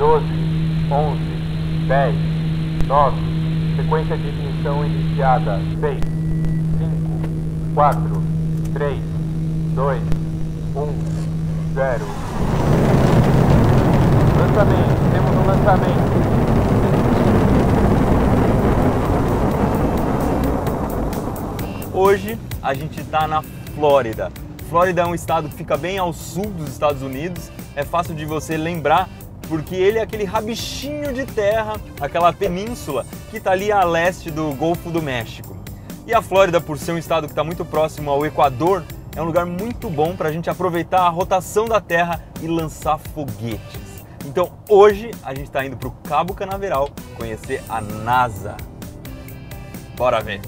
12, 11, 10, 9, sequência de ignição iniciada, 6, 5, 4, 3, 2, 1, 0. Lançamento, temos um lançamento. Hoje a gente está na Flórida. Flórida é um estado que fica bem ao sul dos Estados Unidos. É fácil de você lembrar porque ele é aquele rabichinho de terra, aquela península que está ali a leste do Golfo do México. E a Flórida, por ser um estado que está muito próximo ao Equador, é um lugar muito bom para a gente aproveitar a rotação da Terra e lançar foguetes. Então hoje a gente está indo para o Cabo Canaveral conhecer a NASA. Bora ver!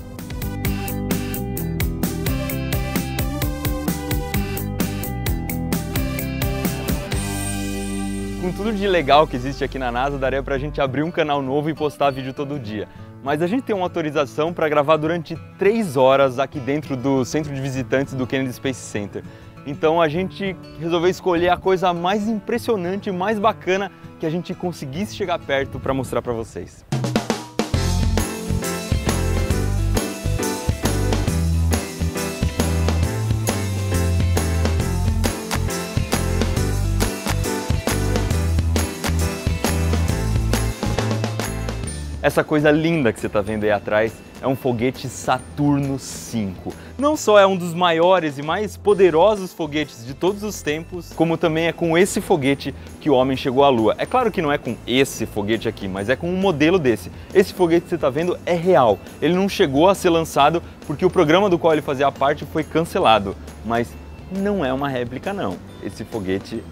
Com tudo de legal que existe aqui na NASA, daria pra gente abrir um canal novo e postar vídeo todo dia. Mas a gente tem uma autorização para gravar durante 3 horas aqui dentro do centro de visitantes do Kennedy Space Center. Então a gente resolveu escolher a coisa mais impressionante e mais bacana que a gente conseguisse chegar perto para mostrar para vocês. Essa coisa linda que você está vendo aí atrás é um foguete Saturno V. Não só é um dos maiores e mais poderosos foguetes de todos os tempos, como também é com esse foguete que o homem chegou à Lua. É claro que não é com esse foguete aqui, mas é com um modelo desse. Esse foguete que você está vendo é real. Ele não chegou a ser lançado porque o programa do qual ele fazia parte foi cancelado. Mas não é uma réplica não. Esse foguete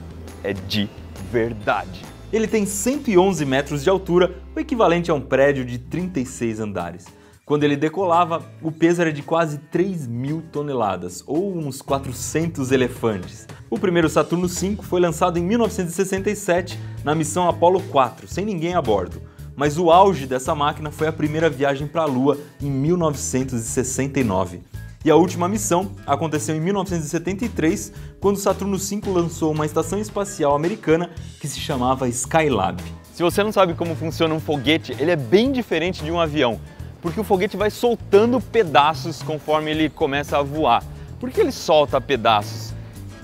é de verdade. Ele tem 111 metros de altura, o equivalente a um prédio de 36 andares. Quando ele decolava, o peso era de quase 3.000 toneladas, ou uns 400 elefantes. O primeiro Saturno V foi lançado em 1967 na missão Apollo 4, sem ninguém a bordo. Mas o auge dessa máquina foi a primeira viagem para a Lua em 1969. E a última missão aconteceu em 1973, quando o Saturno V lançou uma estação espacial americana que se chamava Skylab. Se você não sabe como funciona um foguete, ele é bem diferente de um avião, porque o foguete vai soltando pedaços conforme ele começa a voar. Por que ele solta pedaços?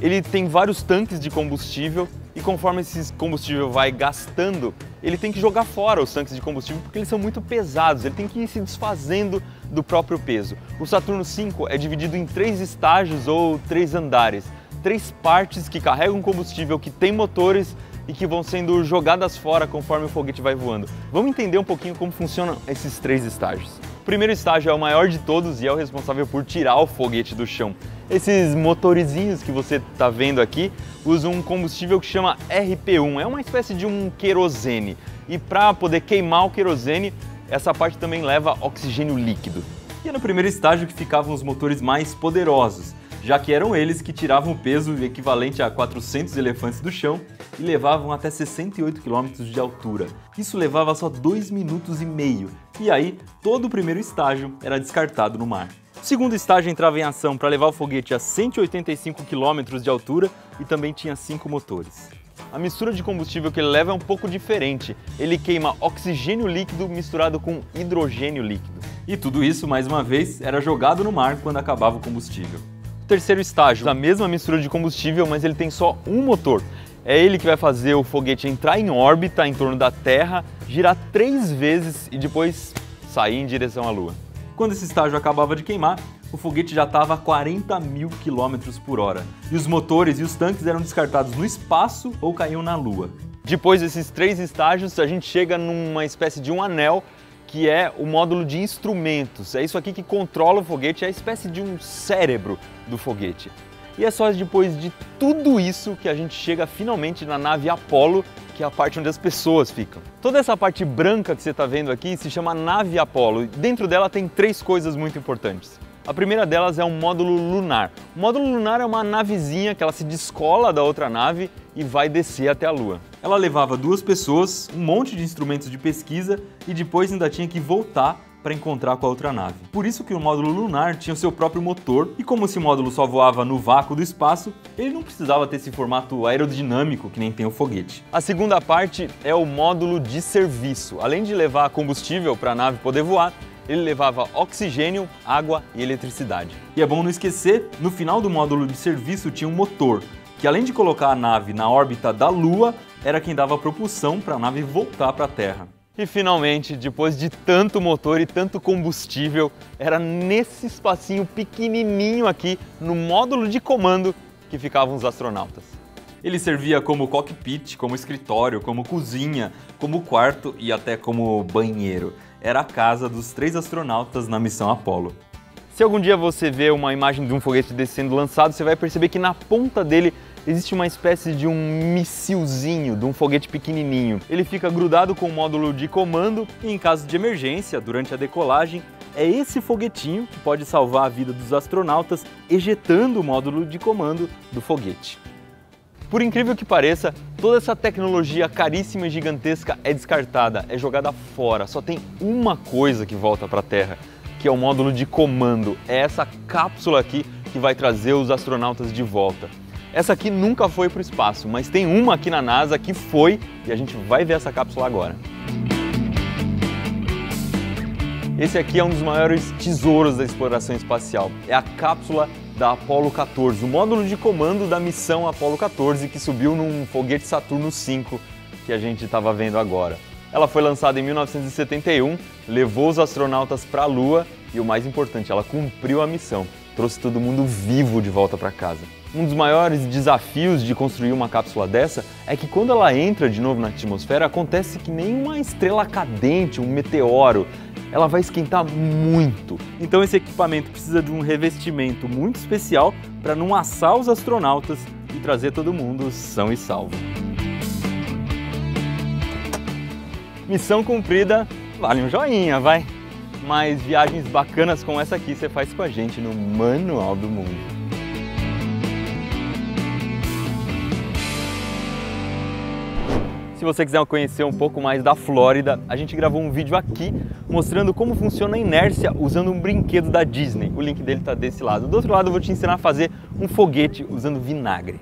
Ele tem vários tanques de combustível e conforme esse combustível vai gastando, ele tem que jogar fora os tanques de combustível porque eles são muito pesados, ele tem que ir se desfazendo do próprio peso. O Saturno V é dividido em 3 estágios ou 3 andares, 3 partes que carregam combustível, que tem motores e que vão sendo jogadas fora conforme o foguete vai voando. Vamos entender um pouquinho como funcionam esses 3 estágios. O primeiro estágio é o maior de todos e é o responsável por tirar o foguete do chão. Esses motorizinhos que você está vendo aqui usam um combustível que chama RP1, é uma espécie de um querosene. E para poder queimar o querosene, essa parte também leva oxigênio líquido. E é no primeiro estágio que ficavam os motores mais poderosos, já que eram eles que tiravam o peso equivalente a 400 elefantes do chão e levavam até 68 km de altura. Isso levava só 2 minutos e meio, e aí todo o primeiro estágio era descartado no mar. O segundo estágio entrava em ação para levar o foguete a 185 km de altura e também tinha 5 motores. A mistura de combustível que ele leva é um pouco diferente. Ele queima oxigênio líquido misturado com hidrogênio líquido. E tudo isso, mais uma vez, era jogado no mar quando acabava o combustível. O terceiro estágio, a mesma mistura de combustível, mas ele tem só um motor. É ele que vai fazer o foguete entrar em órbita em torno da Terra, girar 3 vezes e depois sair em direção à Lua. Quando esse estágio acabava de queimar, o foguete já estava a 40.000 km por hora. E os motores e os tanques eram descartados no espaço ou caíam na Lua. Depois desses 3 estágios, a gente chega numa espécie de um anel, que é o módulo de instrumentos. É isso aqui que controla o foguete, é a espécie de um cérebro do foguete. E é só depois de tudo isso que a gente chega finalmente na nave Apollo, que é a parte onde as pessoas ficam. Toda essa parte branca que você está vendo aqui se chama nave Apollo e dentro dela tem 3 coisas muito importantes. A primeira delas é um módulo lunar. O módulo lunar é uma navezinha que ela se descola da outra nave e vai descer até a Lua. Ela levava 2 pessoas, um monte de instrumentos de pesquisa e depois ainda tinha que voltar para encontrar com a outra nave. Por isso que o módulo lunar tinha o seu próprio motor, e como esse módulo só voava no vácuo do espaço, ele não precisava ter esse formato aerodinâmico que nem tem o foguete. A segunda parte é o módulo de serviço. Além de levar combustível para a nave poder voar, ele levava oxigênio, água e eletricidade. E é bom não esquecer, no final do módulo de serviço tinha um motor, que além de colocar a nave na órbita da Lua, era quem dava propulsão para a nave voltar para a Terra. E finalmente, depois de tanto motor e tanto combustível, era nesse espacinho pequenininho aqui, no módulo de comando, que ficavam os astronautas. Ele servia como cockpit, como escritório, como cozinha, como quarto e até como banheiro. Era a casa dos 3 astronautas na missão Apollo. Se algum dia você vê uma imagem de um foguete desse sendo lançado, você vai perceber que na ponta dele existe uma espécie de um missilzinho, de um foguete pequenininho. Ele fica grudado com o módulo de comando e em caso de emergência, durante a decolagem, é esse foguetinho que pode salvar a vida dos astronautas ejetando o módulo de comando do foguete. Por incrível que pareça, toda essa tecnologia caríssima e gigantesca é descartada, é jogada fora. Só tem uma coisa que volta para a Terra, que é o módulo de comando. É essa cápsula aqui que vai trazer os astronautas de volta. Essa aqui nunca foi para o espaço, mas tem uma aqui na NASA que foi e a gente vai ver essa cápsula agora. Esse aqui é um dos maiores tesouros da exploração espacial. É a cápsula da Apollo 14, o módulo de comando da missão Apollo 14 que subiu num foguete Saturno V que a gente estava vendo agora. Ela foi lançada em 1971, levou os astronautas para a Lua e o mais importante, ela cumpriu a missão, trouxe todo mundo vivo de volta para casa. Um dos maiores desafios de construir uma cápsula dessa é que quando ela entra de novo na atmosfera, acontece que nem uma estrela cadente, um meteoro. Ela vai esquentar muito. Então esse equipamento precisa de um revestimento muito especial para não assar os astronautas e trazer todo mundo são e salvo. Missão cumprida, vale um joinha, vai! Mas viagens bacanas como essa aqui você faz com a gente no Manual do Mundo. Se você quiser conhecer um pouco mais da Flórida, a gente gravou um vídeo aqui mostrando como funciona a inércia usando um brinquedo da Disney. O link dele está desse lado. Do outro lado eu vou te ensinar a fazer um foguete usando vinagre.